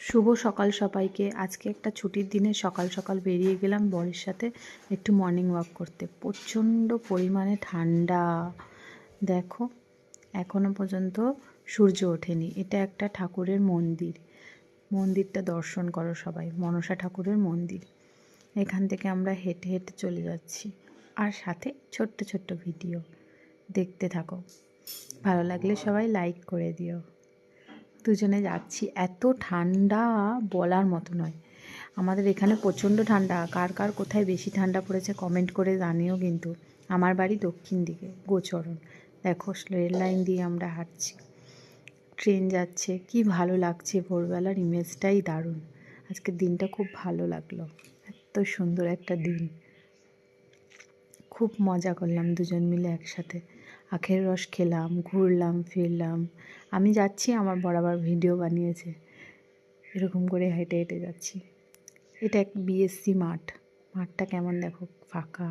শুভ সকাল সবাইকে। আজকে একটা ছুটির দিনে সকাল সকাল বেরিয়ে গেলাম বরের সাথে একটু মর্নিং ওয়াক করতে। প্রচণ্ড পরিমাণে ঠান্ডা, দেখো এখনো পর্যন্ত সূর্য ওঠেনি। এটা একটা ঠাকুরের মন্দির, মন্দিরটা দর্শন করো সবাই, মনসা ঠাকুরের মন্দির। এখান থেকে আমরা হেঁটে হেঁটে চলে যাচ্ছি, আর সাথে ছোট্ট ছোট্ট ভিডিও দেখতে থাকো। ভালো লাগলে সবাই লাইক করে দিও। দুজনে যাচ্ছি, এত ঠান্ডা বলার মতো নয়। আমাদের এখানে প্রচণ্ড ঠান্ডা। কার কার কোথায় বেশি ঠান্ডা পড়েছে কমেন্ট করে জানিও কিন্তু। আমার বাড়ি দক্ষিণ দিকে, গোচরণ। দেখো রেল লাইন দিয়ে আমরা হাঁটছি, ট্রেন যাচ্ছে, কি ভালো লাগছে। ভোরবেলার ইমেজটাই দারুণ। আজকের দিনটা খুব ভালো লাগলো, এত সুন্দর একটা দিন। খুব মজা করলাম দুজন মিলে একসাথে, আখের রস খেলাম, ঘুরলাম ফিরলাম। আমি যাচ্ছি, আমার বরাবর ভিডিও বানিয়েছে, এরকম করে হেঁটে হেঁটে যাচ্ছি। এটা এক বিএসসি মাঠ। মাঠটা কেমন দেখো, ফাঁকা।